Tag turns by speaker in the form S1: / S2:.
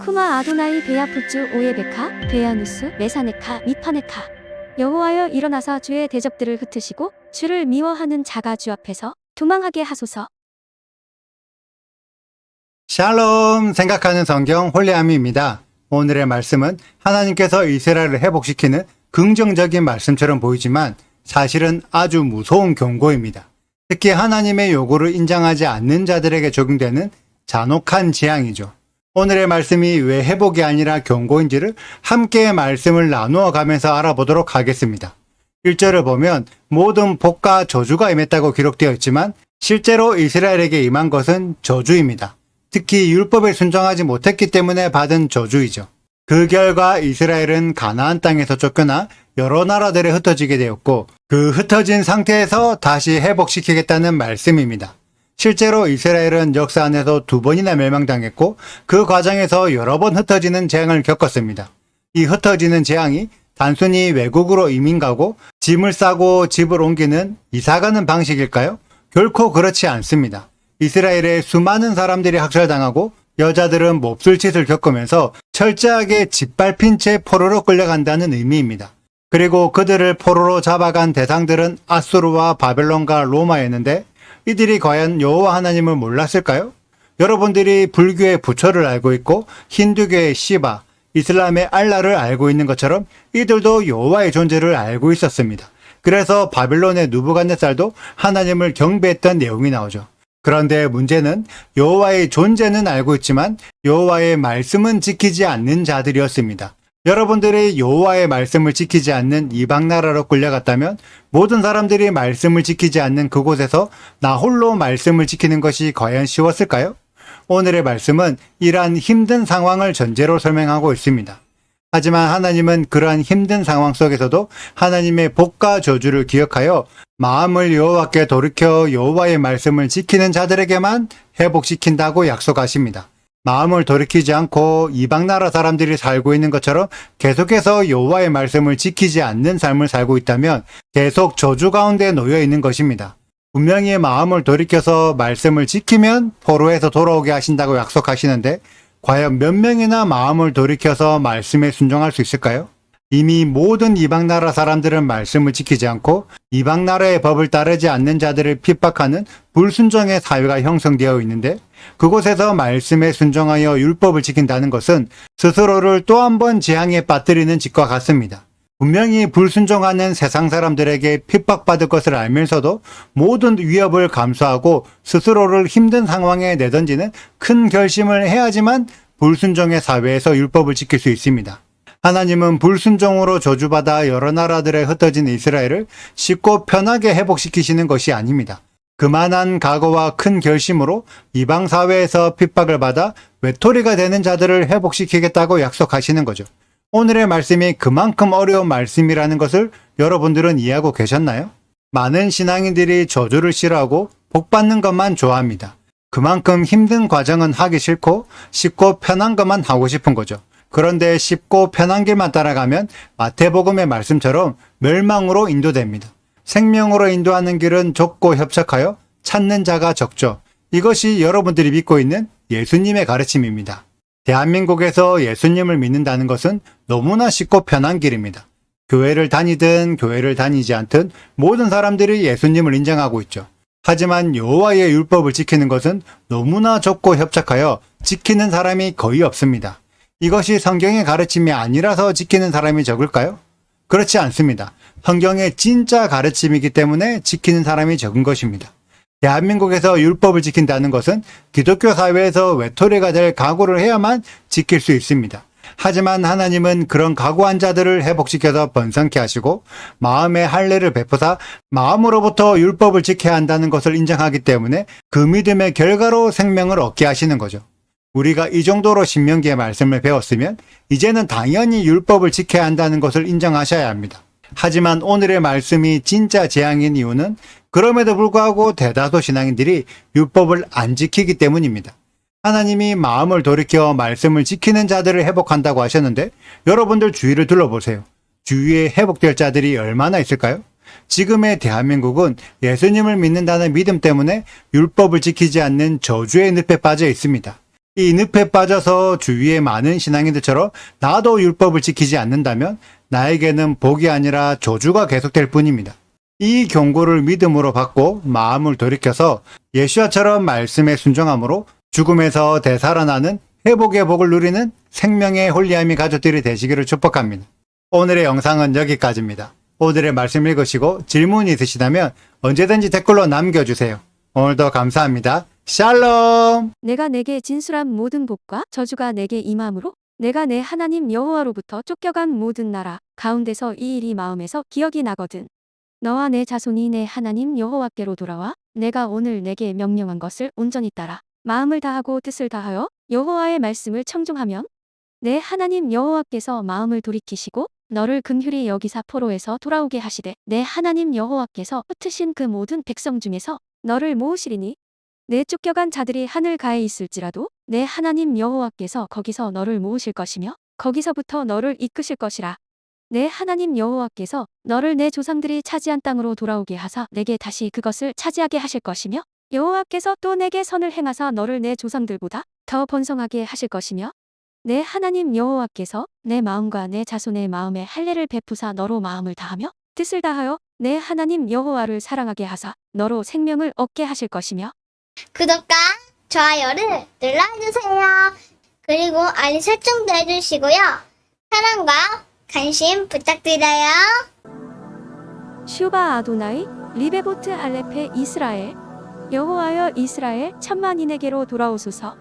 S1: 쿠마 아도나이 베야푸츠 오예베카 베야누스 메사네카 미파네카. 여호와여 일어나사 주의 대적들을 흩으시고 주를 미워하는 자가 주 앞에서 도망하게 하소서.
S2: 샬롬 생각하는 성경 홀리아미입니다. 오늘의 말씀은 하나님께서 이스라엘을 회복시키는 긍정적인 말씀처럼 보이지만 사실은 아주 무서운 경고입니다. 특히 하나님의 요구를 인정하지 않는 자들에게 적용되는 잔혹한 재앙이죠. 오늘의 말씀이 왜 회복이 아니라 경고인지를 함께 말씀을 나누어 가면서 알아보도록 하겠습니다. 1절을 보면 모든 복과 저주가 임했다고 기록되어 있지만 실제로 이스라엘에게 임한 것은 저주입니다. 특히 율법에 순종하지 못했기 때문에 받은 저주이죠. 그 결과 이스라엘은 가나안 땅에서 쫓겨나 여러 나라들에 흩어지게 되었고 그 흩어진 상태에서 다시 회복시키겠다는 말씀입니다. 실제로 이스라엘은 역사 안에서 2번이나 멸망당했고 그 과정에서 여러 번 흩어지는 재앙을 겪었습니다. 이 흩어지는 재앙이 단순히 외국으로 이민 가고 짐을 싸고 집을 옮기는 이사가는 방식일까요? 결코 그렇지 않습니다. 이스라엘의 수많은 사람들이 학살당하고 여자들은 몹쓸 짓을 겪으면서 철저하게 짓밟힌 채 포로로 끌려간다는 의미입니다. 그리고 그들을 포로로 잡아간 대상들은 아수르와 바벨론과 로마였는데 이들이 과연 여호와 하나님을 몰랐을까요? 여러분들이 불교의 부처를 알고 있고 힌두교의 시바, 이슬람의 알라를 알고 있는 것처럼 이들도 여호와의 존재를 알고 있었습니다. 그래서 바빌론의 누부갓네살도 하나님을 경배했던 내용이 나오죠. 그런데 문제는 여호와의 존재는 알고 있지만 여호와의 말씀은 지키지 않는 자들이었습니다. 여러분들이 여호와의 말씀을 지키지 않는 이방 나라로 끌려갔다면 모든 사람들이 말씀을 지키지 않는 그곳에서 나 홀로 말씀을 지키는 것이 과연 쉬웠을까요? 오늘의 말씀은 이러한 힘든 상황을 전제로 설명하고 있습니다. 하지만 하나님은 그러한 힘든 상황 속에서도 하나님의 복과 저주를 기억하여 마음을 여호와께 돌이켜 여호와의 말씀을 지키는 자들에게만 회복시킨다고 약속하십니다. 마음을 돌이키지 않고 이방 나라 사람들이 살고 있는 것처럼 계속해서 여호와의 말씀을 지키지 않는 삶을 살고 있다면 계속 저주 가운데 놓여 있는 것입니다. 분명히 마음을 돌이켜서 말씀을 지키면 포로에서 돌아오게 하신다고 약속하시는데 과연 몇 명이나 마음을 돌이켜서 말씀에 순종할 수 있을까요? 이미 모든 이방 나라 사람들은 말씀을 지키지 않고 이방 나라의 법을 따르지 않는 자들을 핍박하는 불순종의 사회가 형성되어 있는데 그곳에서 말씀에 순종하여 율법을 지킨다는 것은 스스로를 또 한 번 재앙에 빠뜨리는 짓과 같습니다. 분명히 불순종하는 세상 사람들에게 핍박받을 것을 알면서도 모든 위협을 감수하고 스스로를 힘든 상황에 내던지는 큰 결심을 해야지만 불순종의 사회에서 율법을 지킬 수 있습니다. 하나님은 불순종으로 저주받아 여러 나라들에 흩어진 이스라엘을 쉽고 편하게 회복시키시는 것이 아닙니다. 그만한 각오와 큰 결심으로 이방 사회에서 핍박을 받아 외톨이가 되는 자들을 회복시키겠다고 약속하시는 거죠. 오늘의 말씀이 그만큼 어려운 말씀이라는 것을 여러분들은 이해하고 계셨나요? 많은 신앙인들이 저주를 싫어하고 복받는 것만 좋아합니다. 그만큼 힘든 과정은 하기 싫고 쉽고 편한 것만 하고 싶은 거죠. 그런데 쉽고 편한 길만 따라가면 마태복음의 말씀처럼 멸망으로 인도됩니다. 생명으로 인도하는 길은 좁고 협착하여 찾는 자가 적죠. 이것이 여러분들이 믿고 있는 예수님의 가르침입니다. 대한민국에서 예수님을 믿는다는 것은 너무나 쉽고 편한 길입니다. 교회를 다니든 교회를 다니지 않든 모든 사람들이 예수님을 인정하고 있죠. 하지만 여호와의 율법을 지키는 것은 너무나 좁고 협착하여 지키는 사람이 거의 없습니다. 이것이 성경의 가르침이 아니라서 지키는 사람이 적을까요? 그렇지 않습니다. 성경의 진짜 가르침이기 때문에 지키는 사람이 적은 것입니다. 대한민국에서 율법을 지킨다는 것은 기독교 사회에서 외톨이가 될 각오를 해야만 지킬 수 있습니다. 하지만 하나님은 그런 각오한 자들을 회복시켜서 번성케 하시고 마음의 할례를 베푸사 마음으로부터 율법을 지켜야 한다는 것을 인정하기 때문에 그 믿음의 결과로 생명을 얻게 하시는 거죠. 우리가 이 정도로 신명기의 말씀을 배웠으면 이제는 당연히 율법을 지켜야 한다는 것을 인정하셔야 합니다. 하지만 오늘의 말씀이 진짜 재앙인 이유는 그럼에도 불구하고 대다수 신앙인들이 율법을 안 지키기 때문입니다. 하나님이 마음을 돌이켜 말씀을 지키는 자들을 회복한다고 하셨는데 여러분들 주위를 둘러보세요. 주위에 회복될 자들이 얼마나 있을까요? 지금의 대한민국은 예수님을 믿는다는 믿음 때문에 율법을 지키지 않는 저주의 늪에 빠져 있습니다. 이 늪에 빠져서 주위의 많은 신앙인들처럼 나도 율법을 지키지 않는다면 나에게는 복이 아니라 저주가 계속될 뿐입니다. 이 경고를 믿음으로 받고 마음을 돌이켜서 예수와처럼 말씀에 순종함으로 죽음에서 되살아나는 회복의 복을 누리는 생명의 홀리함이 가족들이 되시기를 축복합니다. 오늘의 영상은 여기까지입니다. 오늘의 말씀 읽으시고 질문이 있으시다면 언제든지 댓글로 남겨주세요. 오늘도 감사합니다. 샬롬!
S1: 내가 내게 진술한 모든 복과 저주가 내게 임함으로 내가 내 하나님 여호와로부터 쫓겨간 모든 나라 가운데서 이 일이 마음에서 기억이 나거든. 너와 내 자손이 내 하나님 여호와께로 돌아와 내가 오늘 내게 명령한 것을 온전히 따라 마음을 다하고 뜻을 다하여 여호와의 말씀을 청종하면 내 하나님 여호와께서 마음을 돌이키시고 너를 긍휼히 여기사 포로에서 돌아오게 하시되 내 하나님 여호와께서 흩으신 그 모든 백성 중에서 너를 모으시리니 내 쫓겨간 자들이 하늘 가에 있을지라도 내 하나님 여호와께서 거기서 너를 모으실 것이며 거기서부터 너를 이끄실 것이라. 내 하나님 여호와께서 너를 내 조상들이 차지한 땅으로 돌아오게 하사 내게 다시 그것을 차지하게 하실 것이며 여호와께서 또 내게 선을 행하사 너를 내 조상들보다 더 번성하게 하실 것이며 내 하나님 여호와께서 내 마음과 내 자손의 마음에 할례를 베푸사 너로 마음을 다하며 뜻을 다하여 내 하나님 여호와를 사랑하게 하사 너로 생명을 얻게 하실 것이며
S3: 구독과 좋아요를 눌러주세요. 그리고 알림 설정도 해주시고요. 사랑과 관심 부탁드려요.
S1: 슈바 아도나이 리베보트 알레페 이스라엘 여호와여 이스라엘 천만인에게로 돌아오소서.